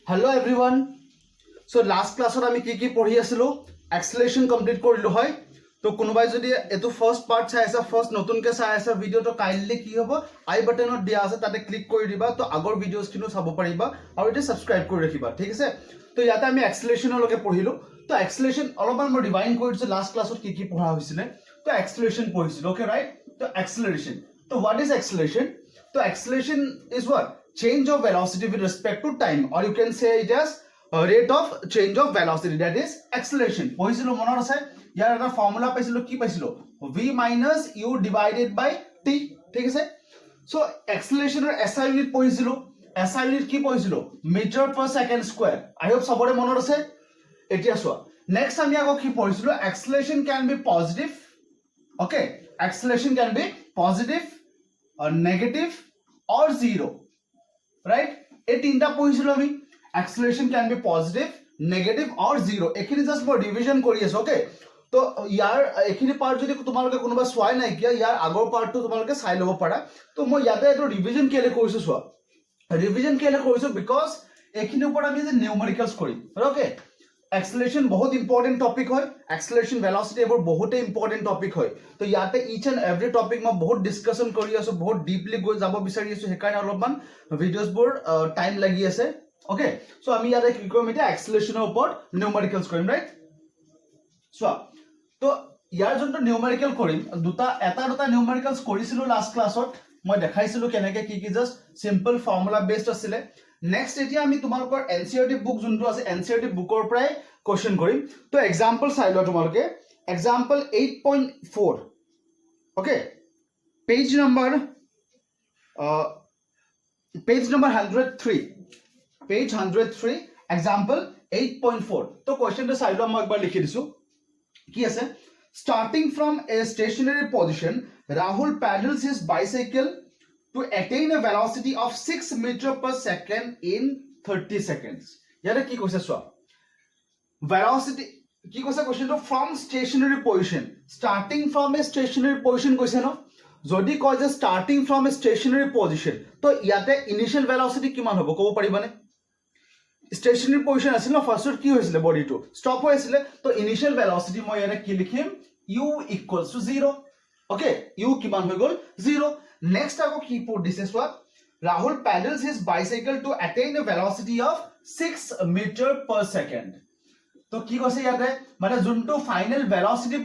Hello everyone. So last class আমি কি কি পঢ়ি আছিলো acceleration complete কৰিলো হয় তো কোনোবাই যদি এটো ফার্স্ট পার্ট চাই আছে ফার্স্ট নতুনকে চাই আছে ভিডিওটো কাইন্ডলি কি হ'ব আই বাটনত দিয়া আছে তাতে ক্লিক কৰি দিবা তো আগৰ ভিডিওস কিনো চাব পাৰিবা আৰু এটা সাবস্ক্ৰাইব কৰি ৰাখিবা ঠিক আছে তো ইয়াতে আমি acceleration লকে পঢ়িলো তো acceleration অলপমান মই ৰিভাইন্ড কৰিছো লাষ্ট ক্লাছত কি কি পঢ়া হৈছিল তো acceleration পঢ়িছিলো ওকে ৰাইট তো acceleration তো what is acceleration তো acceleration is what change of velocity with respect to time, or you can say it as rate of change of velocity, that is acceleration. পঢ়িছিলো মনত আছে ইয়াৰ এটা formula পাইছিলো কি পাইছিলো v minus u divided by t ঠিক আছে so acceleration এর SI ইউনিট পঢ়িছিলো SI ইউনিট কি পঢ়িছিলো মিটার পার সেকেন্ড স্কয়ার আই হোপ সবৰে মনত আছে এতিয়া চোৱা নেক্সট আমি আকৌ কি পঢ়িছিলো acceleration can be positive okay acceleration can be positive or negative or zero right এই তিনটা পঢ়িছিলো আমি acceleration can be positive negative or zero এখিনি জাস্ট মই ৰিভিজন কৰি আছো ওকে তো ইয়াৰ এখিনি পাৰ্ট যদি তোমালোকে কোনোবা সোৱাই নাই কিয়া ইয়াৰ আগৰ পাৰ্টটো তোমালোকে চাই লব পাৰা তো মই ইয়াতে এটো ৰিভিজন কেলে কৰিছো সোৱা ৰিভিজন কেলে কৰিছো বিকজ এখিনিৰ ওপৰত আমি যে নিউমেৰিকেলস কৰিম ওকে acceleration বহুত ইম্পৰ্টেন্ট টপিক হয় acceleration velocity এবোৰ বহুতে ইম্পৰ্টেন্ট টপিক হয় তো ইয়াতে ইচ এন্ড এভৰি টপিক মই বহুত ডিসকাশন কৰি আছো বহুত ডিপলি গৈ যাব বিচাৰি আছো হেকাৰণে অলপমান ভিডিওস বোৰ টাইম লাগি আছে ওকে সো আমি ইয়াতে কি কৰিম এটা acceleration এৰ ওপৰত নিউমেৰিকেলস কৰিম ৰাইট সো তো ইয়াৰ যোনটো নিউমেৰিকেল কৰিম দুটা নিউমেৰিকেলস কৰিছিলো লাষ্ট ক্লাছত মই দেখাইছিলো কেনেকে কি কি জাস্ট সিম্পল ফৰ্মুলা বেসড আছিল নেক্সট এতিয়া আমি তোমালোকৰ এনসিআৰটি বুক যোনটো আছে এনসিআৰটি বুকৰ পৰাই কোশ্চেন কৰিম তো एग्जांपल চাই লও তোমালোকে example 8.4 okay page number 103 example 8.4 तो क्वेश्चन तो চাই লও মই একবাৰ লিখি দিছো কি আছে starting from a stationary position Rahul pedals his bicycle to attain a velocity of 6 meters per second in 30 seconds. यार की कोसे सो velocity की कोसे क्वेश्चन तो from stationary position starting from a stationary position कोसे न যদি কয় যে starting from a stationary position তো ইয়াতে initial velocity কিমান হ'ব কব পাৰিবানে stationary position আছিল ন ফার্স্টত কি হৈছিল বডিটো স্টপ হৈছিল তো initial velocity মই ইয়াতে কি লিখিম u equals to 0 okay u কিমান হৈ গল 0 next ako ki put this is what Rahul pedals his bicycle to attain a velocity of 6 meter per second to ki kose yate mane junto final velocity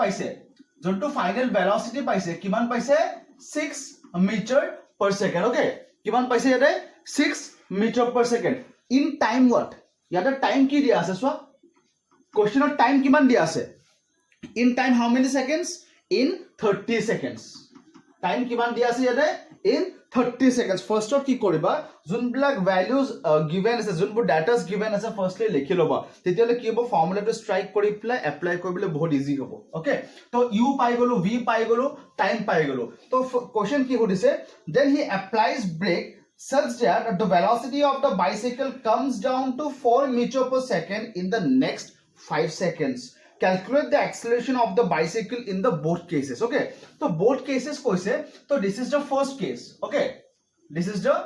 paise kiman paise 6 meter per second okay kiman paise yate 6 meter per second in time what yate time ki dia ase so question of time kiman dia ase in time how many seconds in 30 seconds time kiman dia ase yate in 30 seconds first of ki koriba jun black values given ase jun bu data given ase firstly likhi loba tetiale ki hobo formula to strike kori apply koribole bahut easy hobo okay to u pai golo v pai golo time pai golo to question ki hodise then he applies brake such that the velocity of the bicycle comes down to 4 meter per second in the next 5 seconds calculate the acceleration of the bicycle in the both cases okay so both cases koise so this is the first case okay this is the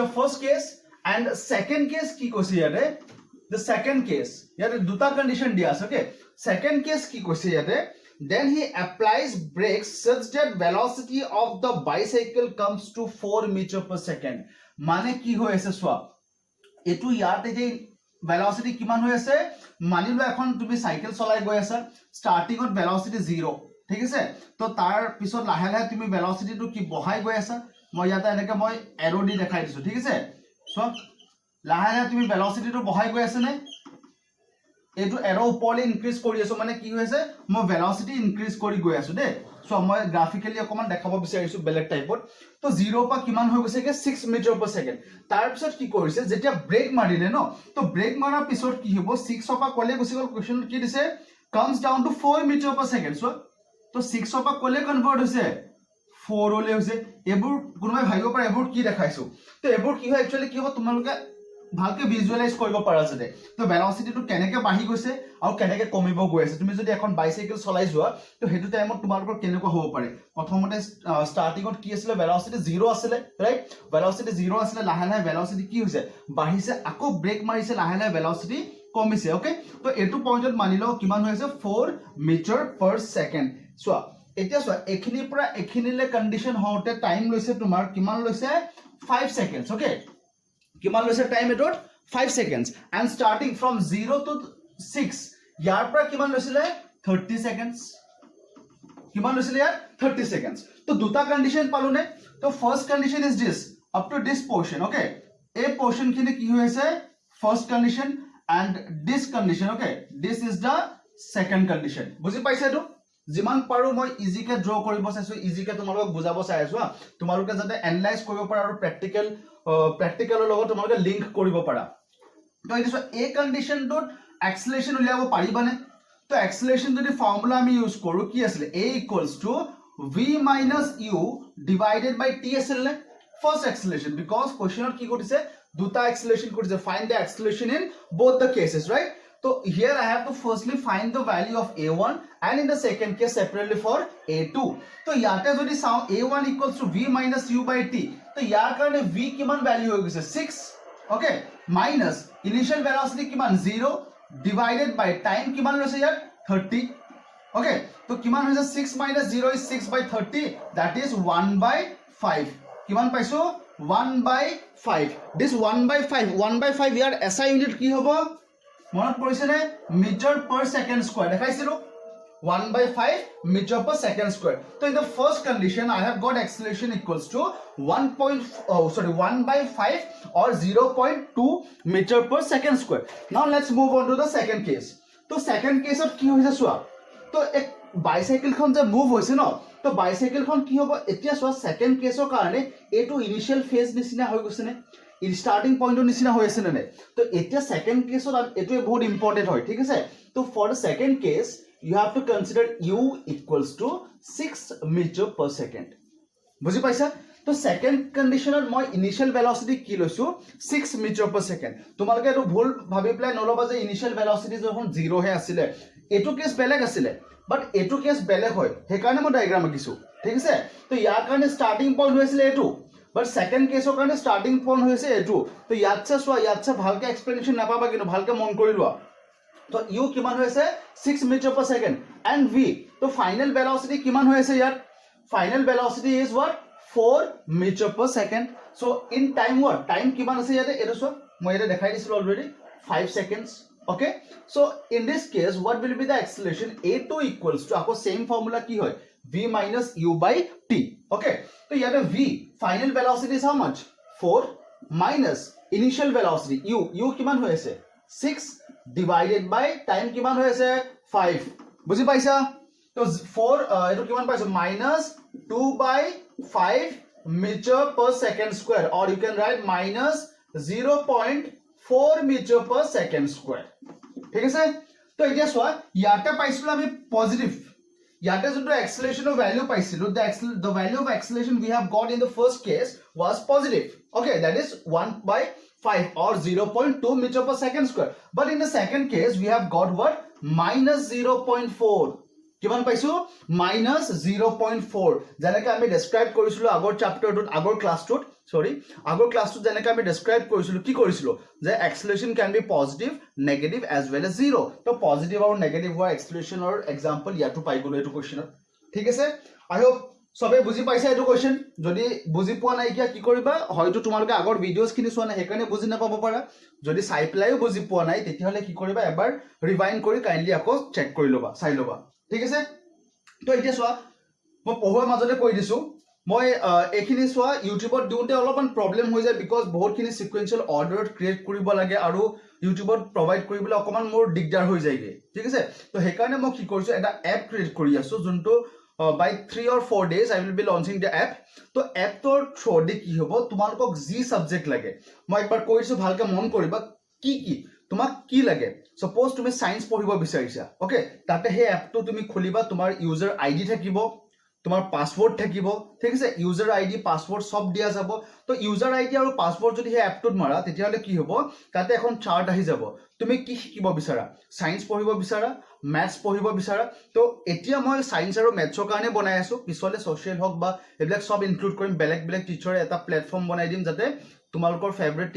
first case and second case ki koise yate the second case yate duta condition dia ase okay second case ki koise yate then he applies brakes such that velocity of the bicycle comes to 4 meter per second mane ki hoy ase swa etu yate je velocity কিমান হৈ আছে মানিলো এখন তুমি cycle চলাই গৈ আছা স্টার্টিংত velocity 0 ঠিক আছে তো তাৰ পিছত লাহে লাহে তুমি velocity টো কি বহাই গৈ আছা মই ইয়াতে এনেকে মই এৰো দি দেখাই দিছো ঠিক আছে সো লাহে লাহে তুমি velocity টো বহাই গৈ আছে নে এটো এৰো ওপৰলে ইনক্ৰিজ কৰি আছো মানে কি হৈছে মই velocity ইনক্ৰিজ কৰি গৈ আছো দে সো মই গ্ৰাফিক্যালি অকমান দেখাব বিচাৰিছো বেলেগ টাইপত তো 0 পা কিমান হৈ গৈছে কে 6 মিটাৰ per second তাৰ পিছত কি কৰিছে যেতিয়া ব্ৰেক মাৰিলে ন তো ব্ৰেক মাৰাৰ পিছত কি হ'ব 6 পা কলে গুছি গল কোৱেশ্চন কি দিছে comes down to 4 meter per second so তো 6 পা কলে কনভার্ট হৈছে 4 লৈ হৈছে এবোৰ কোনোবাই ভাবিব পাৰে এবোৰ কি দেখাইছো তো এবোৰ কি হয় একচুয়ালি কি হ'ব তোমালোকে ভালকে ভিজুৱেলাইজ কৰিব পাৰা যাতে তো ভেলোচিটিটো কেনেকৈ বাঢ়ি গৈছে আৰু কেনেকৈ কমিব গৈ আছে তুমি যদি এখন বাইসাইকেল চলাই যোৱা তো হেতু টাইমত তোমালোকৰ কেনেকুৱা হ'ব পাৰে প্ৰথমতে ষ্টাৰ্টিংত কি আছিল ভেলোচিটি 0 আছিল ৰাইট ভেলোচিটি 0 আছিল লাহে লাহে ভেলোচিটি কি হৈছে বাঢ়িছে আকৌ ব্ৰেক মাৰিছে লাহে লাহে ভেলোচিটি কমিছে ওকে তো এটো পইণ্টত মানি লও কিমান হৈছে 4 মিটাৰ পাৰ সেকেন্ড চোৱা এতিয়া চোৱা এখিনিৰ পৰা এখিনিলে কন্ডিশন হওঁতে টাইম লৈছে তোমাৰ কিমান লৈছে 5 seconds okay কিমান লৈছে টাইম এটত 5 seconds and starting from 0 to 6 ইয়াৰ পৰা কিমান লৈছিলে 30 seconds কিমান লৈছিলে ইয়াৰ 30 seconds তো দুটা কন্ডিশন পালোনে তো first condition is this up to this portion okay এই portion খিনি কি হৈছে first condition and this condition okay this is the second condition বুজি পাইছা তো যিমান পাৰো মই ইজিকে ড্ৰ কৰিব চাইছো ইজিকে তোমালোকক বুজাব চাইছো তোমালোকে যাতে এনালাইজ কৰিব পাৰা আৰু প্ৰ্যাকটিক্যালৰ লগত তোমালোকে লিংক কৰিব পাৰা তো এইটো এই কন্ডিশনটোত এক্সেলাৰেশন উলিয়াব পাৰিবানে তো এক্সেলাৰেশন যদি ফৰ্মুলা আমি ইউজ কৰো কি আছিল a = v - u divided by t আছিল first acceleration because questionত কি কৰিছে দুটা acceleration কৰিছে find the acceleration in both the cases right so here I have to firstly find the value of a1 and in the second case separately for a2 so ইয়াতে যদি চাও a1 = v - u by t তো ইয়াৰ কাৰণে v কিমান value হৈ গৈছে 6 okay minus initial velocity কিমান 0 divided by time কিমান লৈছে ইয়াত 30 okay তো কিমান হৈছে 6 - 0 is 6 by 30 that is 1/5 কিমান পাইছো 1/5 this 1/5 1/5 ইয়াৰ SI ইউনিট কি হ'ব মনত পৰিছে নে মিটাৰ পাৰ সেকেন্ড স্কয়াৰ দেখাইছিলো 1/5 meter per second square so in the first condition I have got acceleration equals to 1/5 or 0.2 meter per second square now let's move on to the second case so second case of কি হৈছে সোয়া তো এক bicycle খন যে move হৈছে ন তো bicycle খন কি হ'ব এতিয়া সোয়া সেকেন্ড কেছৰ কাৰণে এটো ইনিশিয়াল ফেজ নিচিনা হৈ গৈছে নে starting point নিচিনা হৈ আছে নে তো এতিয়া সেকেন্ড কেছত এটো বহুত ইম্পৰ্টেন্ট হয় ঠিক আছে তো for the second case you have to consider u equals to 6 meter per second বুজি পাইছা তো সেকেন্ড কন্ডিশনত মই ইনিশিয়াল ভেলোসিটি কি লৈছো 6 meter per second তোমালোকে এটো ভুল ভাবি প্লাই নলবা যে ইনিশিয়াল ভেলোসিটি যখন 0 হে আছিল এটো কেস বেলেগ আছিল বাট এটো কেস বেলেগ হয় হে কাৰণে মই ডায়াগ্ৰাম আঁকিছো ঠিক আছে তো ইয়াৰ কাৰণে স্টাৰ্টিং পইণ্ট হৈছিল এটো বাট সেকেন্ড কেছৰ কাৰণে স্টাৰ্টিং পইণ্ট হৈছে এটো তো ইয়াতছে ভালকে এক্সপ্লেনেশন নাপাবা কিন্তু ভালকে মন কৰি লোৱা তো u কিমান হৈছে 6 meter per second and v তো ফাইনাল ভেলোসিটি কিমান হৈছে ইয়াত final velocity is what 4 meter per second so in time what time কিমান আছে ইয়াতে এটো সব মই এটা দেখাই দিছিলো already 5 seconds okay so in this case what will be the acceleration a2 equals to আকৌ same formula কি হয় v minus u by t okay so ইয়াতে v final velocity is how much 4 minus initial velocity u কিমান হৈছে 6 divided by time কিমান হৈছে 5 বুজি পাইছা তো 4 এটো কিমান পাইছো minus 2/5 meter per second square or you can write minus 0.4 meter per second square ঠিক আছে তো এতিয়া সোয়া ইয়াতে পাইছিলো আমি পজিটিভ ইয়াতে যোনটো এক্সেলাৰেশনৰ ভ্যালু পাইছিলো the value of acceleration we have got in the first case was positive okay that is 1/5 or 0.2 meter per second square but in the second case we have got what minus 0.4 কিমান পাইছো minus 0.4 যেনেকৈ আমি ডেসক্ৰাইব কৰিছিলো আগৰ চ্যাপ্টাৰটোত আগৰ ক্লাছটোত আগৰ ক্লাছটোত যেনেকৈ আমি ডেসক্ৰাইব কৰিছিলো কি কৰিছিলো যে acceleration can be positive negative as well as 0 তো পজিটিভ আৰু নেগেটিভ হোৱা এক্সেলাৰেশনৰ এক্সাম্পল ইয়াতো পাই গলো এটো কোৱেশ্চনত ঠিক আছে আই হোপ সবে বুজি পাইছা এটো কোৱেশ্চন যদি বুজি পোৱা নাই কি কৰিবা হয়তো তোমালোকে আগৰ ভিডিওস খিনি চোৱা নাই হেকাৰণে বুজি নাপাব পাৰা যদি চাই প্লাইও বুজি পোৱা নাই তেতিয়াহলে কি কৰিবা এবাৰ ৰিভাইন্ড কৰি কাইন্ডলি আকৌ চেক কৰি লবা চাই লবা ঠিক আছে তো এতিয়া সোয়া মই পঢ়োৱাৰ মাজতে কৈ দিছো মই এখিনি সোয়া ইউটিউবত দিওঁতে অলপমান প্ৰবলেম হৈ যায় বিকজ বহুতখিনি সিকুৱেন্সিয়েল অৰ্ডাৰত ক্ৰিয়েট কৰিব লাগে আৰু ইউটিউবত প্ৰভাইড কৰিবলৈ অকমান মোৰ দিগদাৰ হৈ যায়গে ঠিক আছে তো হেকাৰণে মই কি কৰিছো এটা এপ ক্ৰিয়েট কৰি আছো যোনটো by 3 or 4 days I will be launching the app তো এপটোৰ থ্ৰুদি কি হ'ব তোমালোকক যি সাবজেক্ট লাগে মই একবাৰ কৈছো ভালকে মন কৰিবা কি তোমাক কি লাগে suppose তুমি সায়েন্স পঢ়িব বিচাৰিছা ওকে তাতে হে এপটো তুমি খুলিবা তোমাৰ ইউজাৰ আইডি থাকিব তোমাৰ পাসওয়াৰ্ড থাকিব ঠিক আছে ইউজাৰ আইডি পাছৱৰ্ড সব দিয়া যাব তো ইউজাৰ আইডি আৰু পাছৱৰ্ড যদি সেই এপটোত মাৰা তেতিয়াহ'লে কি হ'ব তাতে এখন চাৰ্ট আহি যাব তুমি কি শিকিব বিচাৰা সায়েন্স পঢ়িব বিচাৰা ম্যাথছ পঢ়িব বিচাৰা তো এতিয়া মই সায়েন্স আৰু ম্যাথছৰ কাৰণে বনাই আছো পিছলে সোশ্যাল হক বা এইবিলাক সব ইনক্লুড কৰিম বেলেগ বেলেগ টিচাৰে এটা প্লেটফৰ্ম বনাই দিম যাতে তোমালোকৰ ফেভাৰিট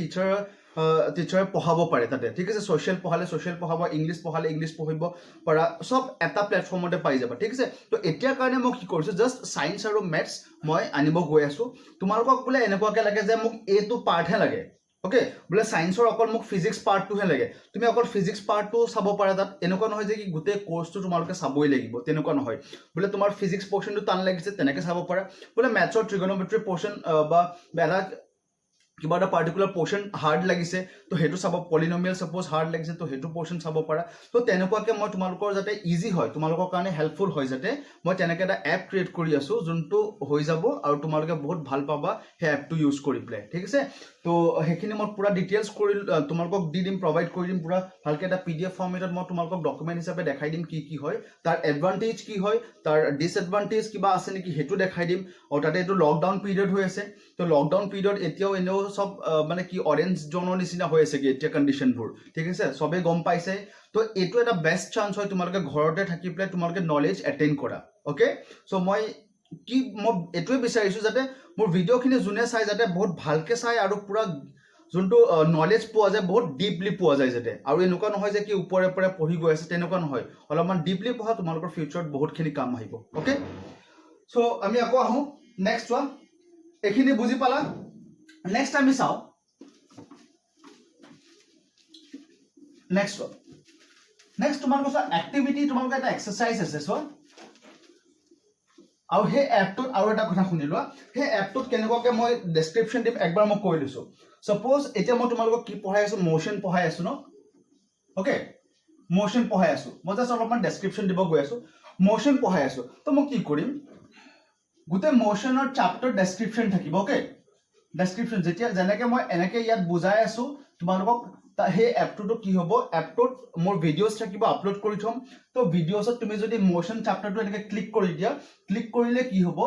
টিচাৰে পঢ়াব পাৰে তাতে ঠিক আছে সোশ্যাল পঢ়ালে সোশ্যাল পঢ়াব ইংলিছ পঢ়ালে ইংলিছ পঢ়িব পৰা সব এটা প্লেটফৰ্মতে পাই যাবা ঠিক আছে তো এতিয়া কাৰণে মই কি কৰিছো জাস্ট সায়েন্স আৰু ম্যাথছ মই আনিব গৈ আছো তোমালোকক বোলে এনেকুৱাকে লাগে যে মোক এটো পাৰ্টহে লাগে ওকে বোলে সায়েন্সৰ অকল মোক ফিজিক্স পাৰ্টটোহে লাগে তুমি অকল ফিজিক্স পাৰ্টটো চাব পাৰা তাত এনেকুৱা নহয় যে কি গোটেই কোৰ্সটো তোমালোকে চাবই লাগিব তেনেকুৱা নহয় বোলে তোমাৰ ফিজিক্স পোৰ্শনটো টান লাগিছে তেনেকৈ চাব পাৰা বোলে ম্যাথছৰ ট্ৰিগনোমেট্ৰি পোৰ্শন বা বেলা কিবা এটা পাৰ্টিকুলাৰ পোৰ্শন হাৰ্ড লাগিছে তো হেতু চাব পলিনোমিয়াল সাপোজ হাৰ্ড লাগিছে তো হেতু পোৰ্শন চাব পাৰা তো তেনেকুৱাকে মই তোমালোকৰ যাতে ইজি হয় তোমালোকৰ কাৰণে হেল্পফুল হয় যাতে মই তেনেকৈ এটা এপ ক্ৰিয়েট কৰি আছো যোনটো হৈ যাব আৰু তোমালোকে বহুত ভাল পাবা সেই এপটো ইউজ কৰি প্লে ঠিক আছে তো হেখিনি মই পুৰা ডিটেইলছ কৰি তোমালোকক দি দিম প্ৰভাইড কৰি দিম পুৰা ভালকে এটা পিডিএফ ফৰ্মেটত মই তোমালোকক ডকুমেন্ট হিচাপে দেখাই দিম কি হয় তাৰ এডভান্টেজ কি হয় তাৰ ডিসএডভান্টেজ কিবা আছে নেকি হেতু দেখাই দিম আৰু তাতে এটো লকডাউন পিৰিয়ড হৈ আছে তো লকডাউন পিৰিয়ড এতিয়াও এনেও সব মানে কি অৰেঞ্জ জোনৰ নিচিনা হৈ আছে কি এতিয়া কন্ডিশনবোৰ ঠিক আছে সবে গম পাইছে তো এটো এটা বেস্ট চান্স হয় তোমালোকে ঘৰতে থাকি প্লে তোমালোকে নলেজ এটেইন কৰা ওকে সো মই এটোৱে বিচাৰিছো যাতে মোৰ ভিডিওখিনি জুনে চাই যাতে বহুত ভালকে চাই আৰু পুৰা যোনটো নলেজ পোৱা যায় বহুত ডিপলি পোৱা যায় যাতে আৰু এনেকুৱা নহয় যে কি ওপৰে ওপৰে পঢ়ি গৈ আছে তেনেকুৱা নহয় অলপমান ডিপলি পঢ়া তোমালোকৰ ফিউচাৰত বহুতখিনি কাম আহিব ওকে সো আমি আকৌ আহো নেক্সট ওয়ান এখিনি বুজি পালা নেক্সট আমি চাও নেক্সট তোমালোকৰ এক্টিভিটি তোমালোকৰ এটা এক্সাৰসাইজ আছে সো আৰু হে এপটোত আৰু এটা কথা শুনি লোৱা হে এপটোত কেনেকুৱাকে মই ডেসক্ৰিপচন দিম একবাৰ মই কৈ দিছো সপোজ এতিয়া মই তোমালোকক কি পঢ়াই আছো মোশন পঢ়াই আছো ন ওকে মোশন পঢ়াই আছো মই জাস্ট অলপমান ডেসক্ৰিপচন দিব গৈ আছো মোশন পঢ়াই আছো তো মই কি কৰিম গুতে মোশনৰ চ্যাপ্টাৰ ডেসক্ৰিপচন থাকিব ওকে ডেসক্ৰিপচন যেতিয়া যেনেকে মই এনেকে ইয়াত বুজাই আছো তোমালোকক হে এপটোটো কি হ'ব এপটোত মোৰ ভিডিওছ থাকিব আপলোড কৰি থম তো ভিডিওছত তুমি যদি মোশন চ্যাপ্টাৰটো এনেকে ক্লিক কৰি দিয়া ক্লিক কৰিলে কি হ'ব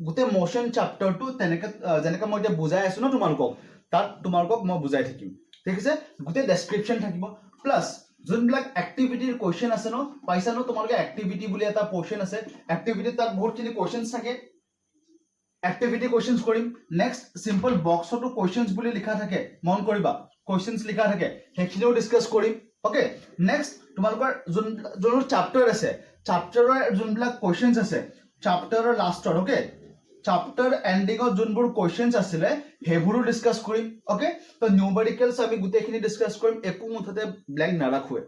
গুতে মোশন চ্যাপ্টাৰটো তেনেকে যেনেকে মই এতিয়া বুজাই আছো ন তোমালোকক তাত তোমালোকক মই বুজাই থাকিম ঠিক আছে গুতে ডেসক্ৰিপচন থাকিব প্লাস যোনবিলাক এক্টিভিটিৰ কোৱেশ্চন আছে ন পাইছা ন তোমালোকে এক্টিভিটি বুলি এটা পোৰ্শন আছে এক্টিভিটি তাত বহুতখিনি কোৱেশ্চনছ থাকে এক্টিভিটি কোৱেশ্চনছ কৰিম নেক্সট সিম্পল বক্সটো কোৱেশ্চনছ বুলি লিখা থাকে মন কৰিবা কোৱেশ্চনছ লিখা থাকে হেখিনিও ডিসকাস কৰিম ওকে নেক্সট তোমালোকৰ যোন চ্যাপ্টাৰ আছে চ্যাপ্টাৰৰ যোনবিলাক কোৱেশ্চনছ আছে চ্যাপ্টাৰৰ লাষ্টৰ ওকে চ্যাপ্টাৰ এন্ডিংত যোনবোৰ কোৱেশ্চনছ আছিলে হেবোৰো ডিসকাস কৰিম ওকে তো নিউমেৰিকেলছ আমি গুটেখিনি ডিসকাস কৰিম একো মুঠতে ব্ল্যাঙ্ক নাৰাখোৱে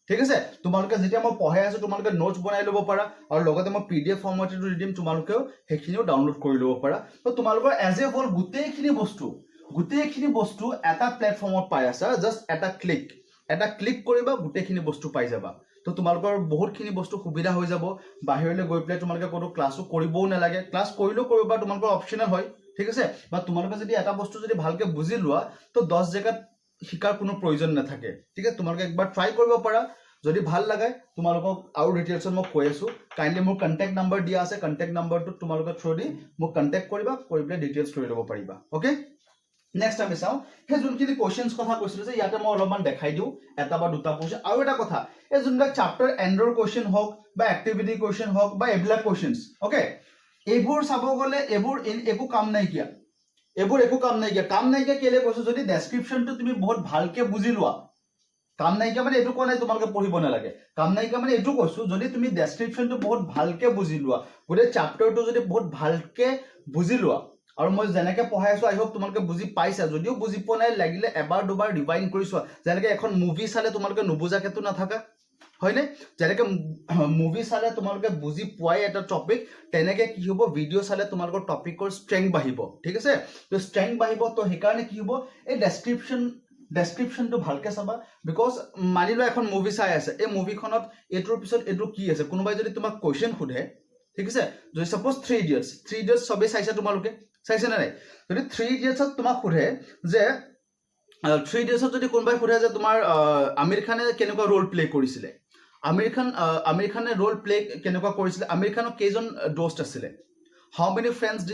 ঠিক আছে তোমালোকে যেতিয়া মই পঢ়াই আছো তোমালোকে নোটছ বনাই ল'ব পাৰা আৰু লগতে মই পিডিএফ ফৰ্মেটটো দি দিম তোমালোকেও হেখিনিও ডাউনলোড কৰি ল'ব পাৰা তো তোমালোকৰ এজ এ হোল গুটেখিনি বস্তু এটা প্লেটফৰ্মত পাই আছা জাস্ট এটা ক্লিক কৰিবা গুটেখিনি বস্তু পাই যাবা তো তোমালোকৰ বহুতখিনি বস্তু সুবিধা হৈ যাব বাহিৰলৈ গৈ প্লে তোমালোকে কোনো ক্লাসো কৰিবও নালাগে ক্লাস কৰিলেও কৰিবা তোমালোকৰ অপচনেল হয় ঠিক আছে বা তোমালোকে যদি এটা বস্তু যদি ভালকে বুজি লোৱা তো 10 জেগাত শিকাৰ কোনো প্ৰয়োজন নাথাকে ঠিক আছে তোমালোকে একবাৰ ট্ৰাই কৰিব পাৰা যদি ভাল লাগে তোমালোকক আৰু ডিটেইলছত মই কৈ আছো কাইন্ডলি মোৰ কন্টাক্ট নাম্বাৰ দিয়া আছে কন্টাক্ট নাম্বাৰটো তোমালোকে থ্ৰু দি মোক কন্টাক্ট কৰিবা কৰি প্লে ডিটেইলছ লৈ ল'ব পাৰিবা ওকে নেক্সট আমি চাও হে যোনখিনি কোৱেশ্চনছ কথা কৈছিলো যে ইয়াতে মই অলপমান দেখাই দিও এটা বা দুটা কোৱেশ্চন আৰু এটা কথা এই যোনবিলাক চ্যাপ্টাৰ এন্ডৰ কোৱেশ্চন হওক বা এক্টিভিটি কোৱেশ্চন হওক বা এইবিলাক কোৱেশ্চনছ ওকে এইবোৰ চাব গলে এইবোৰ একো কাম নাই কিয়া কাম নাই কিয়া কেলে কৈছো যদি ডেসক্ৰিপচনটো তুমি বহুত ভালকে বুজি লোৱা কাম নাই কিয়া মানে এটো কোৱা নাই তোমালোকে পঢ়িব নালাগে কাম নাই কিয়া মানে এটো কৈছো যদি তুমি ডেসক্ৰিপচনটো বহুত ভালকে বুজি লোৱা গোটে চ্যাপ্টাৰটো যদি বহুত ভালকে বুজি লোৱা আৰু মই যেনেকে পঢ়াই আছো আই হোপ তোমালোকে বুজি পাইছা যদিও বুজি পোৱা নাই লাগিলে এবাৰ দুবাৰ ৰিভাইন্ড কৰিছো যেনেকে এখন মুভি চালে তোমালোকে নুবুজাকেতো নাথাকা হয়নে যেনেকে মুভি চালে তোমালোকে বুজি পোৱাই এটা টপিক তেনেকে কি হ'ব ভিডিও চালে তোমালোকৰ টপিকৰ ষ্ট্ৰেংথ বাঢ়িব ঠিক আছে তো ষ্ট্ৰেংথ বাঢ়িব তো হেকাৰণে কি হ'ব এই ডেসক্ৰিপচনটো ভালকে চাবা বিকজ মানি লোৱা এখন মুভি চাই আছে এই মুভিখনত এটোৰ পিছত এটো কি আছে কোনোবাই যদি তোমাক কোৱেশ্চন সোধে ঠিক আছে যদি সাপোজ 3 ইডিয়টস সবে চাইছা তোমালোকে চাইছে না নাই যদি 3 ইডিয়টসত তোমাক সোধে যে 3 ইডিয়টসত যদি কোনোবাই সোধে যে তোমাৰ আমিৰ খানে কেনেকুৱা ৰোল প্লে কৰিছিলে আমিৰ খানে ৰোল প্লে কেনেকুৱা কৰিছিলে আমিৰ খানৰ কেইজন দোস্ত আছিলে How many friends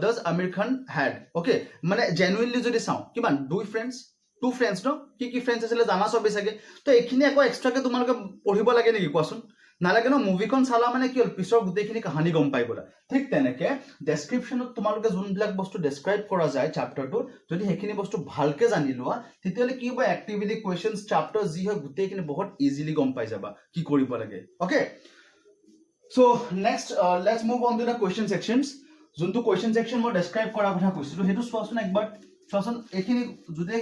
does Amir Khan had? Okay, মানে genuinely যদি চাওঁ কিমান 2 friends 2 friends ন কি friends আছিলে জানা সবে চাগে তো এইখিনি একো এক্সট্ৰাকে তোমালোকে পঢ়িব লাগে নেকি কোৱাচোন নালাগে ন মুভিখন চালা মানে কি হল পিছৰ গোটেইখিনি কাহিনী গম পাই গলা ঠিক তেনেকে ডেসক্ৰিপচনত তোমালোকে যোনবিলাক বস্তু ডেসক্ৰাইব কৰা যায় চ্যাপ্টাৰটো যদি হেখিনি বস্তু ভালকে জানি লোৱা তেতিয়ালে কি হ'ব এক্টিভিটি কোৱেশ্চনছ চ্যাপ্টাৰ যি হয় গোটেইখিনি বহুত ইজিলি গম পাই যাবা কি কৰিব লাগে okay So next let's move on to the question sections যোনটো question section মই ডেসক্ৰাইব কৰা কথা কৈছিলো হেতু চোৱাচোন একবাৰ চোৱাচোন এখিনি যদি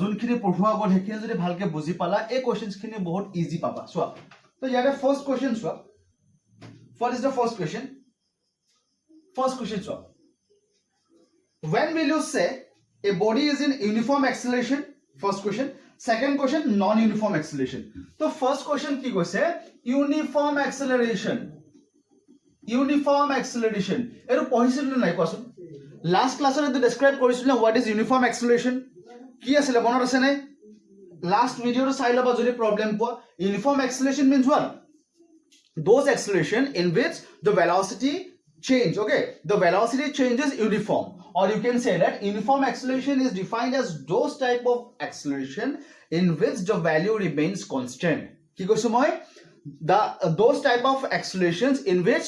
যোনখিনি পঢ়ুৱা গল হেখিনি যদি ভালকে বুজি পালা এই কোৱেশ্চনছ খিনি বহুত ইজি পাবা চোৱা তো ইয়াৰে ফাৰ্স্ট কোৱেশ্চন চোৱা what is the first question চোৱা when will you say a body is in uniform acceleration first question second question non uniform acceleration তো first question কি কৈছে uniform acceleration এটো পঢ়িছিল নাই কোৱাচোন লাষ্ট ক্লাছত এটো ডেসক্ৰাইব কৰিছিল what is uniform acceleration কি আছিল মনত আছে নাই লাষ্ট ভিডিওটো চাই লবা যদি প্ৰবলেম পোৱা uniform acceleration means what those acceleration in which the velocity change okay the velocity changes uniform or you can say that uniform acceleration is defined as those type of acceleration in which the value remains constant কি কৈছো মই those type of accelerations in which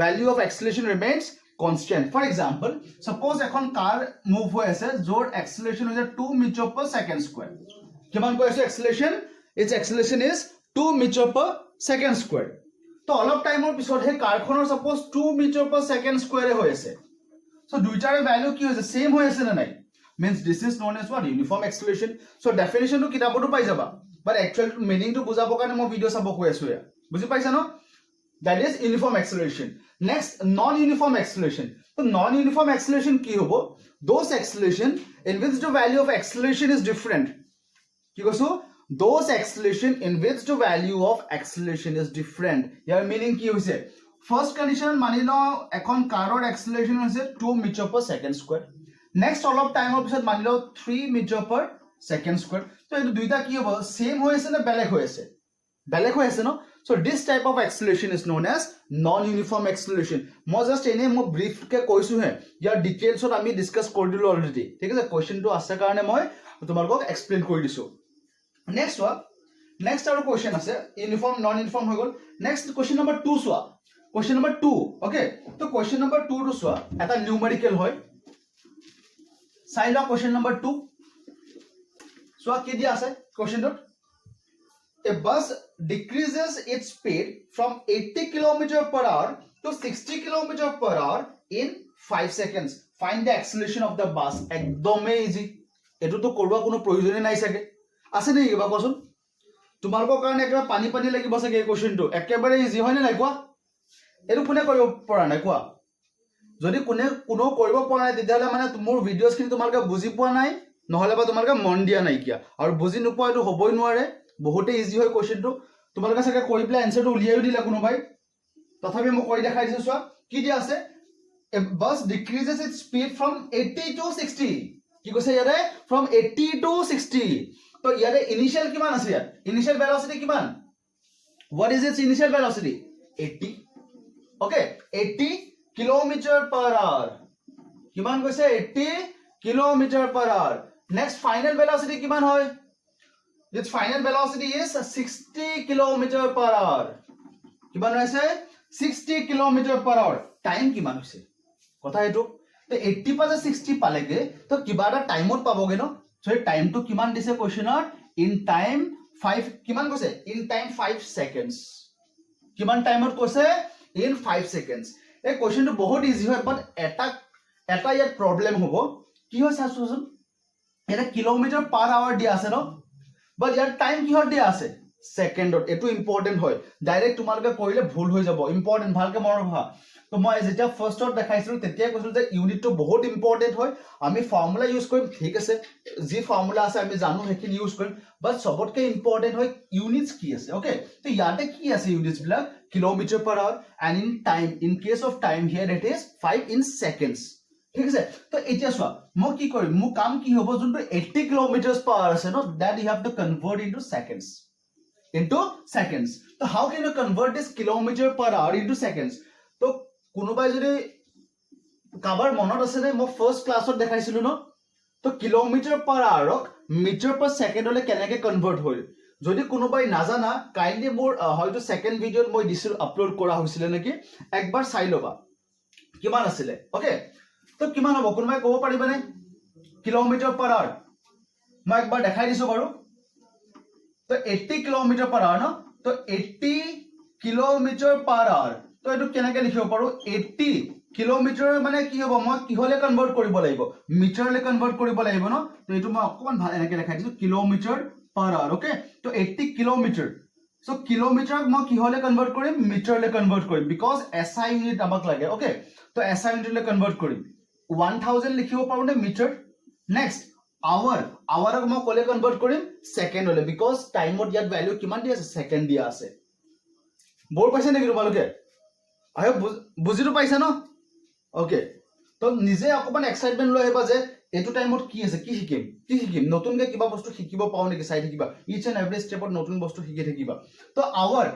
value of acceleration remains constant for example suppose এখন car move হৈ আছে জোৰ acceleration হৈছে 2 meter per second square কিমান কৈ আছে acceleration its acceleration is 2 meter per second square তো অলপ টাইমৰ পিছত হে কাৰখনৰ suppose 2 meter per second square হৈ আছে so দুইটাৰে ভ্যালু কি হৈছে সেম হৈ আছে না নাই means this is known as what uniform acceleration so definition to কিতাপটো পাই যাবা but actual meaning to বুজাব কাৰণে মই ভিডিও চাব কৈ আছো ইয়া বুজি পাইছা ন that is uniform acceleration next non uniform acceleration so non uniform acceleration কি হ'ব those acceleration in which the value of acceleration is different কি কৈছো those acceleration in which the value of acceleration is different year meaning কি হৈছে first condition মানি ল এখন কাৰৰ acceleration হৈছে 2 meter per second square next অলপ টাইমৰ পিছত মানি ল 3 meter per second square তো এই দুইটা কি হ'ব সেম হৈ আছে না বেলেগ হৈ আছে ন so this type of acceleration is known as non uniform acceleration মই জাস্ট এনে মই ব্রিফ কে কৈছো হে ইয়াৰ ডিটেইলছত আমি ডিসকাস কৰি দিলো অলৰেডি ঠিক আছে কোৱেশ্চনটো আছে কাৰণে মই তোমালোকক এক্সপ্লেইন কৰি দিছো next আৰু কোৱেশ্চন আছে ইউনিফৰ্ম নন ইউনিফৰ্ম হৈ গল next কোৱেশ্চন নম্বৰ 2 চোৱা কোৱেশ্চন নম্বৰ 2 ওকে তো কোৱেশ্চন নম্বৰ 2 টো চোৱা এটা নিউমেৰিকেল হয় চাই লও কোৱেশ্চন নম্বৰ 2 so কি দিয়া আছে কোৱেশ্চনটো a bus decreases its speed from 80 km per hour to 60 km per hour in 5 seconds find the acceleration of the bus একদমই ইজি এটো তো কৰবা কোনো প্ৰয়োজনই নাই সাকে আছে নেকি কিবা কোৱাচোন তোমালোকৰ কাৰণে একবাৰ পানী লাগিব সাকে এই কোৱেশ্চনটো একেবাৰে ইজি হয় নে নাই কোৱা এটো কোনে কৰিব পৰা নাই কোৱা যদি কোনো কৰিব পৰা নাই তেতিয়ালে মানে মোৰ ভিডিওছ খিনি তোমালোকে বুজি পোৱা নাই নহলে বা তোমালোকে মন দিয়া নাই কিয়া আৰু বুজি নোপোৱা এটো হ'বই নোৱাৰে বহুতে ইজি হয় কোৱেশ্চনটো তোমালোকে সাকে কৰি প্লে আনসাৰটো উলিয়াই দিলা কোনোবাই তথাপি মই কৰি দেখাই দিছো চোৱা কি দিয়া আছে a bus decreases its speed from 80 to 60 কি কৈছে ইয়াৰে from 80 to 60 তো ইয়াৰে ইনিশিয়াল কিমান আছে ইয়াৰ ইনিশিয়াল ভেলোসিটি কিমান what is its initial velocity 80 okay 80 km per hour কিমান কৈছে 80 km per hour next final velocity কিমান হয় its final velocity is 60 km per hour কিমান হৈছে 60 km per hour টাইম কিমান হৈছে কথা এটো তো 80 পালে 60 পালেগে তো কিবা এটা টাইমত পাবগে ন সো এই টাইমটো কিমান দিছে কোৱেশ্চনত ইন টাইম 5 কিমান কৈছে ইন টাইম 5 সেকেন্ডস কিমান টাইমত কৈছে ইন 5 সেকেন্ডস এই কোৱেশ্চনটো বহুত ইজি হয় বাট এটা ইয়াত প্ৰবলেম হ'ব কি হয় চাচোন এটা কিলোমিটাৰ পাৰ আৱাৰ দিয়া আছে ন বাট ইয়াৰ টাইম কিহত দিয়া আছে সেকেন্ডত এটো ইম্পৰ্টেন্ট হয় ডাইৰেক্ট তোমালোকে কৰিলে ভুল হৈ যাব ইম্পৰ্টেন্ট ভালকে মনত ৰাখা তো মই যেতিয়া ফাৰ্স্টত দেখাইছিলো তেতিয়া কৈছিলো যে ইউনিটটো বহুত ইম্পৰ্টেন্ট হয় আমি ফৰ্মুলা ইউজ কৰিম ঠিক আছে যি ফৰ্মুলা আছে আমি জানো হেখিনি ইউজ কৰিম বাট সবতকে ইম্পৰ্টেন্ট হয় ইউনিটস কি আছে ওকে তো ইয়াতে কি আছে ইউনিটস বিলাক kilometre per hour and in time in case of time here it is 5 in seconds ঠিক আছে তো এতিয়া চোৱা মই কি কৰিম মোৰ কাম কি হ'ব যোনটো 80 কিলোমিটাৰ পাৰ আৱাৰ আছে ন that you have to convert into seconds so how can you convert this kilometer per hour into seconds तो কোনোবাই যদি কাবাৰ মনত আছে নে মই ফাৰ্স্ট ক্লাছত দেখাইছিলো ন তো কিলোমিটাৰ পাৰ আৱাৰক মিটাৰ পাৰ সেকেন্ডলৈ কেনেকৈ কনভাৰ্ট হয় যদি কোনোবাই নাজানা কাইন্ডলি মোৰ হয়তো সেকেন্ড ভিডিঅ'ত মই দিছিল আপলোড কৰা হৈছিল নেকি একবাৰ চাই লবা কিমান আছিল ওকে তো কিমান হ'ব কোনোবাই ক'ব পাৰিবনে কিলোমিটাৰ পাৰ আৱাৰ মই একবাৰ দেখাই দিছো বাৰু তো 80 কিলোমিটাৰ পাৰ আৱাৰ ন তো 80 কিলোমিটাৰ পাৰ আৱাৰ তো এটো কেনেকৈ লিখিব পাৰো 80 কিলোমিটাৰ মানে কি হ'ব মই কিহলে কনভাৰ্ট কৰিব লাগিব মিটাৰলে কনভাৰ্ট কৰিব লাগিব ন তো এটো মই অকমান ভাল এনেকৈ দেখাই দিছো কিলোমিটাৰ পাৰ আৱাৰ ওকে তো 80 কিলোমিটাৰ সো কিলোমিটাৰ মই কিহলে কনভাৰ্ট কৰিম মিটাৰলে কনভাৰ্ট কৰিম বিকজ এসআই ইউনিট আমাক লাগে ওকে তো এসআই ইউনিটলে কনভাৰ্ট কৰিম 1000 লিখিব পাৰো নে মিটাৰ নেক্সট আৱাৰ আৱাৰক মই কলে কনভাৰ্ট কৰিম সেকেন্ডলে বিকজ টাইমত ইয়াত ভ্যালু কিমান দিয়া আছে সেকেন্ড দিয়া আছে বৰ পাইছে নেকি তোমালোকে আই বুজিটো পাইছা ন ওকে তো নিজে অকমান এক্সাইটমেন্ট লৈ আহিবা যে এটো টাইমত কি আছে কি শিকিম নতুনকে কিবা বস্তু শিকিব পাও নেকি চাই থাকিবা ইচ এন্ড এভৰি স্টেপত নতুন বস্তু শিকি থাকিবা তো hour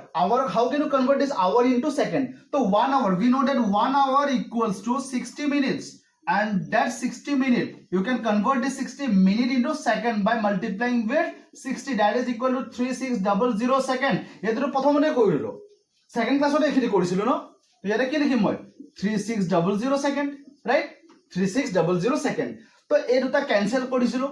how can you convert this hour into second to 1 hour we know that 1 hour equals to 60 minutes and that 60 minute you can convert this 60 minute into second by multiplying with 60 that is equal to 3600 second এটো প্ৰথমতে কৰিলো second ক্লাসতে এখিনি কৰিছিল ন তো ইয়াতে কি লিখিম মই 3600 second right 3600 second তো এই দুটা ক্যান্সেল কৰিছিলো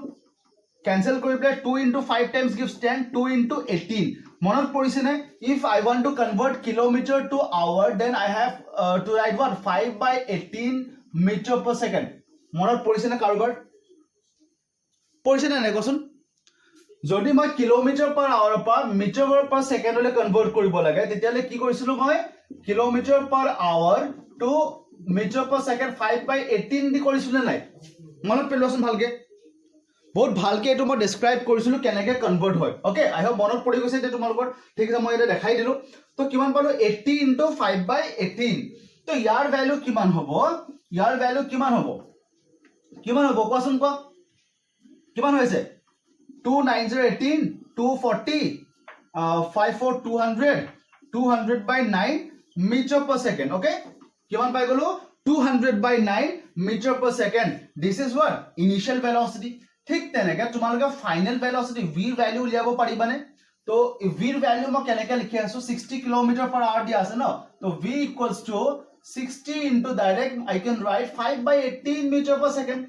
ক্যান্সেল কৰি play 2 into 5 times gives 10 2 into 18 মনত পৰিছে নে if I want to convert kilometer to hour then I have to write what 5 by 18 meter per second মনত পৰিছে নে কাৰোবাৰ পৰিছে নে নাই কোচোন যদি মই কিলোমিটাৰ পাৰ আৱাৰ পৰা মিটাৰ পাৰ সেকেন্ডলৈ কনভাৰ্ট কৰিব লাগে তেতিয়ালে কি কৰিছিলো মই kilometre per hour to metre per second 5 by 18 দি কৰিছিল নাই মনত পেলোৱাচোন ভালকে বহুত ভালকে এটো মই ডেসক্ৰাইব কৰিছিলো কেনেকৈ কনভাৰ্ট হয় ওকে আই হোপ মনত পৰি গৈছে যে তোমালোকৰ ঠিক আছে মই এটা দেখাই দিলো তো কিমান পালো 80 into 5 by 18 তো ইয়াৰ ভ্যালু কিমান হ'ব কোৱাচোন কোৱা কিমান হৈছে 29018 240 54200 200 by 9 meter per second okay কিমান পাই গলো 200 by 9 meter per second this is what initial velocity ঠিক তেনেকৈ তোমালোকে ফাইনাল ভেলোসিটি v ভ্যালু উলিয়াব পাৰিবানে তো v ভ্যালু মই কেনেকৈ লিখি আছো 60 কিলোমিটাৰ পাৰ আৱাৰ দিয়া আছে ন তো v equals to 60 into direct I can write 5 by 18 meter per second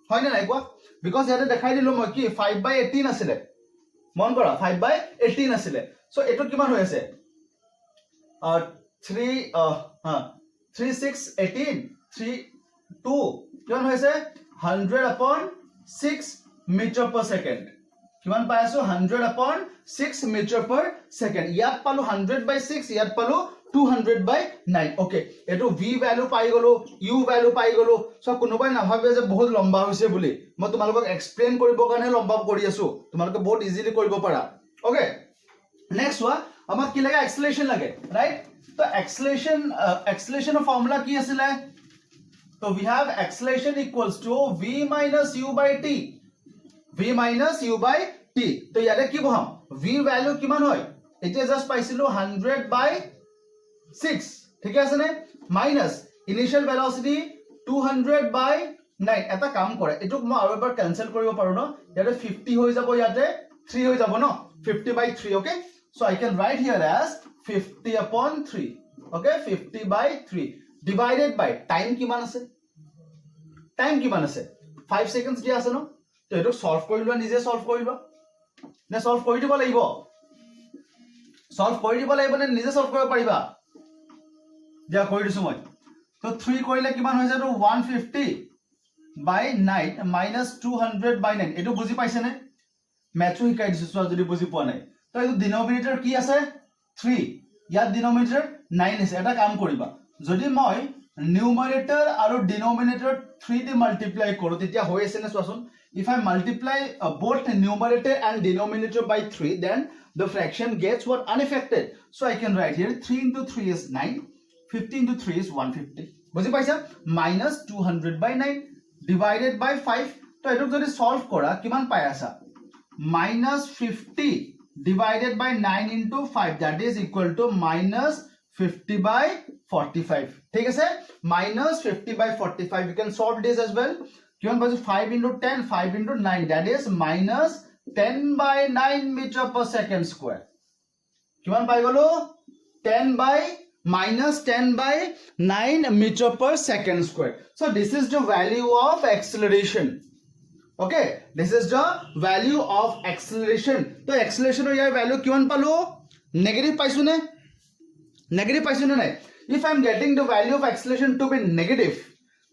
হয় না নাই কোৱা বিকজ ইয়াতে দেখাই দিলো মই কি 5 by 18 আছিল মন কৰা 5 by 18 আছিল সো এটো কিমান হৈ আছে 3618 32 কিমান হৈছে 100 upon 6 meter per second কিমান পাই আছো 100 upon 6 meter per second ইয়াত পালো 100 by 6 ইয়াত পালো 200 by 9 okay এটো v ভ্যালু পাই গলো u ভ্যালু পাই গলো সো কোনোবাই নাভাবে যে বহুত লম্বা হৈছে বুলি মই তোমালোকক এক্সপ্লেইন কৰিব কাৰণে লম্বা কৰি আছো তোমালোকে বহুত ইজিলি কৰিব পাৰা ওকে নেক্সট ওয়া আমাক কি লাগে এক্সেলাৰেশন লাগে ৰাইট তো এক্সেলাৰেশনৰ ফৰ্মুলা কি আছিল তো we have acceleration equals to v minus u by t তো ইয়াতে কি বহাম v ভ্যালু কিমান হয় এটা জাস্ট পাইছিলো 100 by 6 ঠিক আছে নে মাইনাস ইনিশিয়াল ভেলোসিটি 200 by 9 এটা কাম কৰে এটুক মই আৰু এবাৰ ক্যান্সেল কৰিব পাৰো ন ইয়াতে 50 হৈ যাব ইয়াতে 3 হৈ যাব ন 50 by 3 okay so I can write here as 50 upon 3 okay 50 by 3 divided by time কিমান আছে 5 seconds দিয়া আছে ন তো এটো সলভ কৰিলো নিজে সলভ কৰিলো নে সলভ কৰি দিব লাগিব নে নিজে সলভ কৰিব পাৰিবা দিয়া কৰি দিছো মই তো 3 কৰিলে কিমান হৈ যায় তো 150 by 9 minus 200 by 9 এটো বুজি পাইছে নে ম্যাথ শিকাই দিছো সো যদি বুজি পোৱা নাই তো এই ডিনোমিনেটৰ কি আছে 3 ইয়াত ডিনোমিনেটৰ 9 আছে এটা কাম কৰিবা যদি মই নিউমাৰেটৰ আৰু ডিনোমিনেটৰ 3 দি মাল্টিপ্লাই কৰো তেতিয়া হৈ আছে নে সোৱাচোন if I multiply both numerator and denominator by 3 then the fraction gets what unaffected so I can write here 3 into 3 is 9 50 into 3 is 150 বুজি পাইছা minus 200 by 9 divided by 5 তো এটো যদি সলভ কৰা কিমান পাই আছা minus 50 divided by 9 into 5 that is equal to minus 50 by 45 ঠিক আছে minus 50 by 45 you can solve this as well কিমান পাইছো 5 into 10 5 into 9 that is minus 10 by 9 meter per second square কিমান পাই গলো 10 by minus 10 by 9 meter per second square so this is the value of acceleration okay this is the value of acceleration so acceleration or your value কিমান পালো negative পাইছো নে negative পাইছো নে নাই if I am getting the value of acceleration to be negative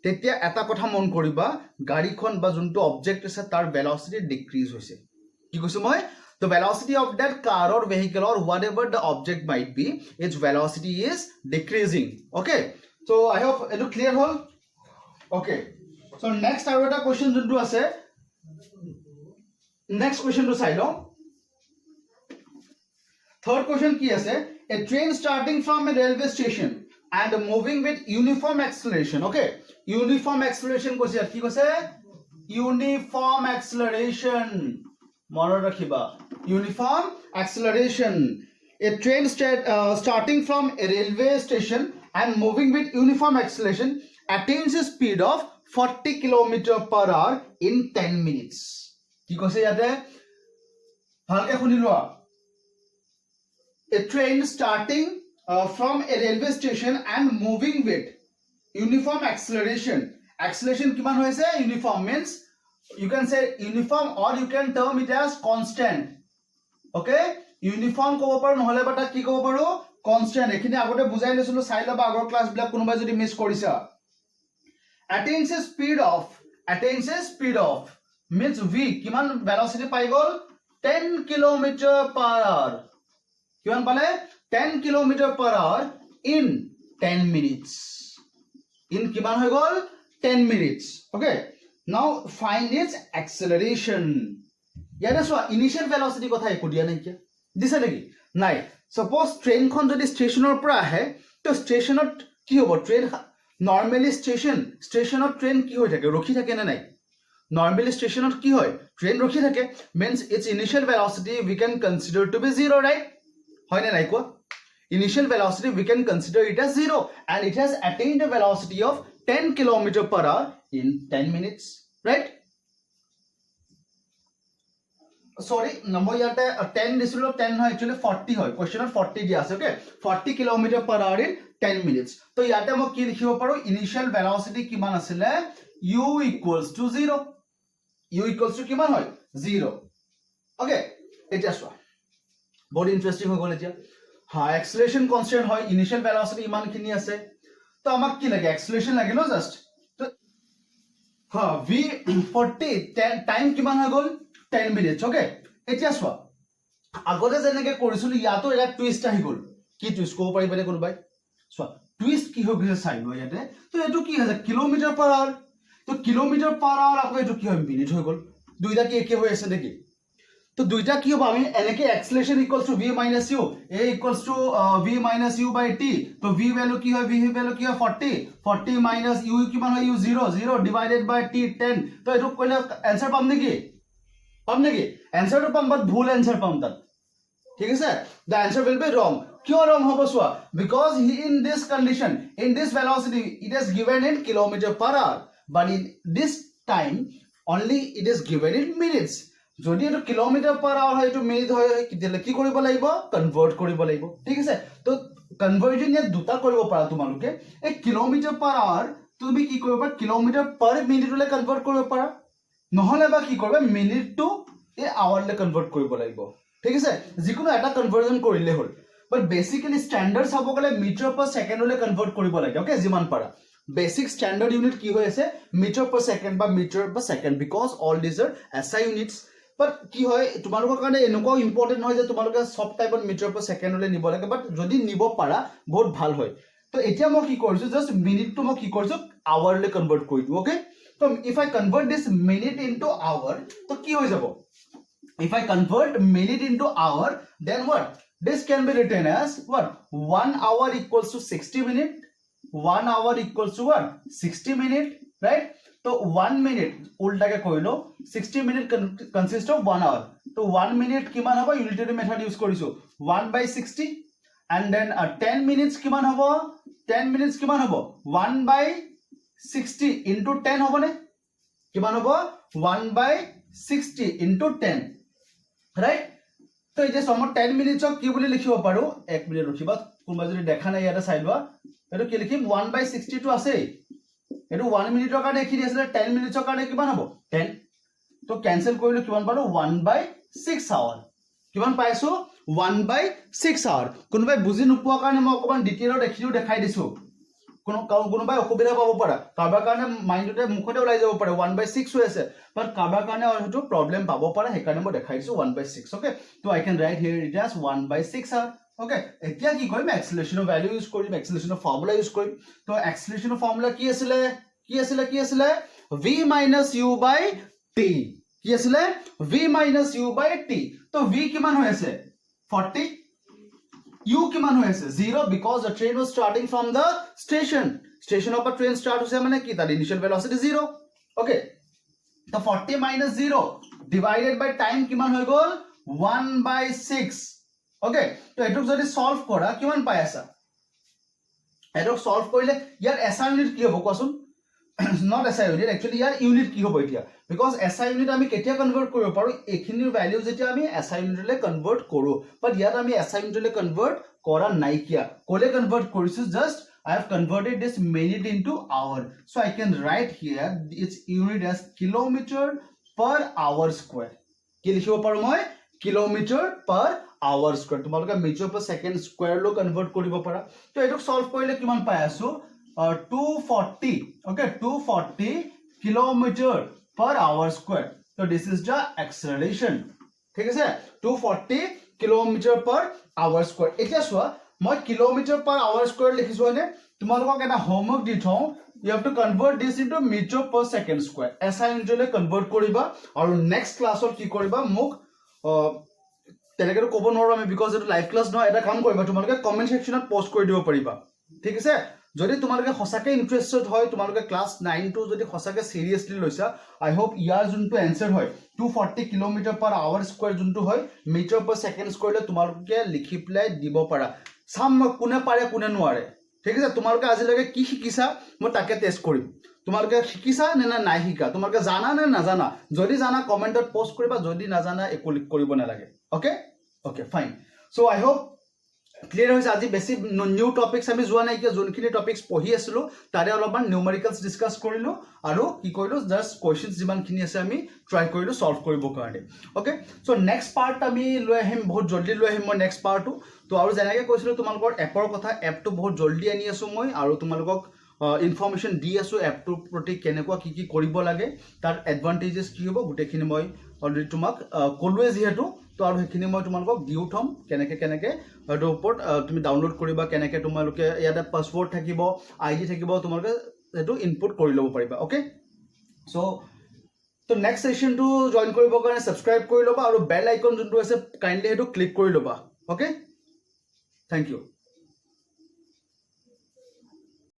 তেতিয়া এটা কথা মন কৰিবা গাড়ীখন বা যোনটো অবজেক্ট আছে তাৰ velocity decrease হৈছে কি কৈছো মই the velocity of that car or vehicle or whatever the object might be its velocity is decreasing okay so I hope it is clear hole okay so next আৰু এটা question যোনটো আছে next question to চাই লও third question কি আছে a train starting from a railway station and moving with uniform acceleration okay uniform acceleration কৈছে কি কৈছে uniform acceleration মনত ৰাখিবা uniform acceleration a train starting from a railway station and moving with uniform acceleration attains a speed of 40 km/h in 10 minutes কি কৈছে ইয়াতে ভালকে শুনি লোৱা a train starting from a railway station and moving with uniform acceleration acceleration কিমান হৈছে uniform means you can say uniform or you can term it as constant okay uniform কব পাৰো নহলে বাটা কি কব পাৰো constant এখিনি আগতে বুজাই লৈছিলো চাই লবা আগৰ ক্লাস বিলাক কোনোবা যদি মিস কৰিছা attains a speed of means v কিমান velocity পাই গল 10 km/h কিমান পালে 10 km/h in 10 minutes in কিমান হৈ গল 10 minutes okay now find its acceleration ইয়াতে সো initial velocity কথা একো দিয়া নাই কি দিছে নেকি নাই suppose ট্রেন খন যদি স্টেশনৰ পৰা আহে তো স্টেশনত কি হ'ব ট্ৰেন নৰমালি স্টেশনত ট্ৰেন কি হৈ থাকে ৰখি থাকে না নাই normally স্টেশনত কি হয় ট্ৰেন ৰখি থাকে means its initial velocity we can consider to be 0 right হয় না নাই কো initial velocity we can consider it as 0 and it has attained a velocity of 10 km/h in 10 minutes right sorry number yate 10 disilo 10 hoy actually 40 hoy question 40 dia ase okay 40 km/h in 10 minutes to yate mo ki likhibo paro initial velocity kiman asile u equals to 0 u equals to kiman hoy 0 okay eta so बहुत interesting ho gole etia ha acceleration constant hoy initial velocity iman khini ase to amak ki lage acceleration lage no just to ha v 40 10 time kiman hoy gol 10 minutes okay etia so agote jeneke korisulu yato era twist ahi gol ki twist ko pari bale konubai so twist ki ho gise sai lo yate to etu ki hoye km/h to km/h ako etu ki hoy minute hoy gol duita ki eke hoy ase dekhi तो দুইটা কি হবে আমি এনেকে acceleration equals to v minus u a equals to v minus u by t তো v value কি হয় v value কি হয় 40 minus u কিমান হয় u 0 divided by t 10 তো এটো কইলে आंसर পাম নেকি आंसर তো পাম বাট ভুল आंसर পাম তাত ঠিক আছে the answer will be wrong কিয় wrong হবে সোয়া because in this condition in this velocity it is given in km/h but in this time only it is given in minutes যদি এটো km/h হয় এটো মিনিট হয় কিতেলে কি কৰিব লাগিব কনভাৰ্ট কৰিব লাগিব ঠিক আছে তো কনভাৰ্জন এ দুটা কৰিব পাৰা তোমালোকে এই km/h তুমি কি কৰিবা km/minute লে কনভাৰ্ট কৰিব পাৰা নহলে বা কি কৰিবা মিনিট টু এ আৱাৰ লে কনভাৰ্ট কৰিব লাগিব ঠিক আছে যিকোনো এটা কনভাৰ্জন কৰিলে হল বাট বেসিক্যালি স্ট্যান্ডাৰ্ড সাব গলে মিটাৰ পাৰ সেকেন্ড লে কনভাৰ্ট কৰিব লাগে ওকে যিমান পাৰা basic standard unit কি হৈ আছে মিটার পার সেকেন্ড বা metre per second because all these are SI units but কি হয় তোমালোকৰ কাৰণে এনেকুৱা ইম্পৰ্টেন্ট হয় যে তোমালোকে সব টাইপৰ মিটাৰ পাৰ সেকেন্ড লে নিব লাগে বাট যদি নিব পাৰা বহুত ভাল হয় তো এতিয়া মই কি কৰিছো জাস্ট মিনিট টু মই কি কৰিছো আৱাৰ লে কনভাৰ্ট কৰি দিও okay so if I convert this minute into hour তো কি হৈ যাব if I convert minute into hour then what this can be written as what 1 hour equals to 60 minute 1 hour equals to what 60 minute right तो 1 minute उल्टा के कइलो 60 minute consist of 1 hour तो 1 minute किमान होबा यूनिटरी मेथड यूज करिसो 1/60 and then 10 minutes কিমান হ'ব 10 minutes কিমান হ'ব 1/60 into 10 হ'বনে কিমান হ'ব 1/60 into 10 right তো এই যে সময় 10 minutes কি বুলি লিখিব পাৰো 1 মিনিট ৰখিবা কোনবা যদি দেখা নাই ইয়াতে চাই লোৱা এটো কি লিখিম 1/60 টো আছে এটো 1 মিনিটৰ কাৰণে কি দিছিলে 10 মিনিটৰ কাৰণে কিমান হ'ব 10 তো ক্যান্সেল কৰিলে কিমান পালো 1/6 আৱাৰ কিমান পাইছো 1/6 আৱাৰ কোনবাই বুজি নোপোৱা কাৰণে মই অকমান ডিটেইলত দেখাই দিছো কোনোবাই অসুবিধা পাব পাৰা কাৰবাৰ কাৰণে মাইন্ডতে মুখতে ওলাই যাব পাৰে 1/6 হৈ আছে বাট কাৰবাৰ কাৰণে হয়তো প্ৰবলেম পাব পাৰা হেকাৰণে মই দেখাই দিছো 1/6 ওকে তো I can write here it as 1/6 hour okay এতিয়া কি কৰিম এক্সেলাৰেশনৰ ভ্যালু ইউজ কৰিম এক্সেলাৰেশনৰ ফৰ্মুলা ইউজ কৰিম তো এক্সেলাৰেশনৰ ফৰ্মুলা কি আছিলে v minus u by t কি আছিলে v minus u by t তো v কিমান হৈ আছে 40 u কিমান হৈ আছে 0 because the train was starting from the station of a train start হৈছে মানে কি তাৰ initial velocity 0 okay তো 40 minus 0 divided by time কিমান হৈ গল 1/6 okay তো এটুক যদি সলভ কৰা কিমান পাই আছা এটুক সলভ কৰিলে ইয়াৰ SI ইউনিট কি হ'ব কোৱাচোন not SI unit actually year unit কি হ'ব এতিয়া because SI unit আমি কেতিয়া কনভার্ট কৰিব পাৰো এখিনিৰ ভ্যালু যেতিয়া আমি SI unit লে কনভাৰ্ট কৰো বাট ইয়াত আমি SI unit লে কনভাৰ্ট কৰা নাই কিয়া কোলে কনভাৰ্ট কৰিছো just I have converted this minute into hour so I can write here its unit as kilometer per hour square কি লিখিব পাৰো মই kilometer per hour square তোমালোকে meter per second square লো কনভার্ট কৰিব পাৰা তো এটুক সলভ কৰিলে কিমান পাই আছো 240 okay 240 kilometer per hour square so this is the acceleration ঠিক আছে 240 kilometer per hour square এতিয়া সোয়া মই kilometer per hour square লিখিছো মানে তোমালোকক এটা হোমৱৰ্ক দি থওঁ you have to convert this into meter per second square SI unit লে কনভার্ট কৰিবা আৰু নেক্সট ক্লাছত কি কৰিবা মোক তেনেকৈ ক'ব নোৱাৰো আমি বিকজ এটা লাইভ ক্লাছ নহয় এটা কাম কৰিবা তোমালোকে কমেন্ট সেকশনত পোষ্ট কৰি দিব পাৰিবা ঠিক আছে যদি তোমালোকে হসাকে ইন্টারেস্টেড হয় তোমালোকে ক্লাস 9 টু যদি হসাকে সিরিয়াসলি লৈছা আই হোপ ইয়াৰ যোনটো আনসাৰ হয় 240 কিলোমিটাৰ পাৰ আওয়াৰ স্কয়াৰ যোনটো হয় মিটাৰ পাৰ সেকেন্ড স্কয়াৰলে তোমালোকে লিখি প্লাই দিব পাৰা সাম কোনে পাৰে কোনে নোৱাৰে ঠিক আছে তোমালোকে আজিলৈকে কি শিকিছা মই তাকে টেস্ট কৰিম তোমালোকে শিকিছা নে নাই শিকা তোমালোকে জানা নে নাজানা যদি জানা কমেন্টত পোষ্ট কৰিবা যদি নাজানা একো লিখ কৰিব নালাগে ওকে ওকে ফাইন সো আই হোপ ক্লিয়াৰ হৈছে আজি বেছি নিউ টপিকস আমি যোৱা নাই কি যোনখিনি টপিকস পঢ়ি আছিলো তাৰে অলপমান নিউমেৰিকেলস ডিসকাস কৰিলো আৰু কি কৰিলো জাস্ট কোৱেশ্চনস যিমানখিনি আছে আমি ট্ৰাই কৰিলো সলভ কৰিব কাৰণে ওকে সো নেক্সট পাৰ্ট আমি লৈ আহিম বহুত জলদি লৈ আহিম মই নেক্সট পাৰ্টটো তো আৰু যেনেকৈ কৈছিলো তোমালোকৰ এপৰ কথা এপটো বহুত জলদি আনি আছো মই আৰু তোমালোকক ইনফৰমেশন দি আছো এপটোৰ প্ৰতি কেনেকুৱা কি কৰিব লাগে তাৰ এডভান্টেজেস কি হ'ব গুটেখিনি মই অলৰেডি তোমাক কলোৱে যিহেতু তো আৰু হেখিনি মই তোমালোকক দিউ থম কেনেকে এটো ওপৰত তুমি ডাউনলোড কৰিবা কেনেকে তোমালোকে ইয়াতে পাসওয়াৰ্ড থাকিব আইডি থাকিব তোমালোকে এটো ইনপুট কৰি লব পাৰিবা ওকে সো তো নেক্সট সেশনটো জয়েন কৰিবৰ কাৰণে সাবস্ক্ৰাইব কৰি লবা আৰু বেল আইকন যোনটো আছে কাইন্ডলি এটো ক্লিক কৰি লবা ওকে থ্যাংক ইউ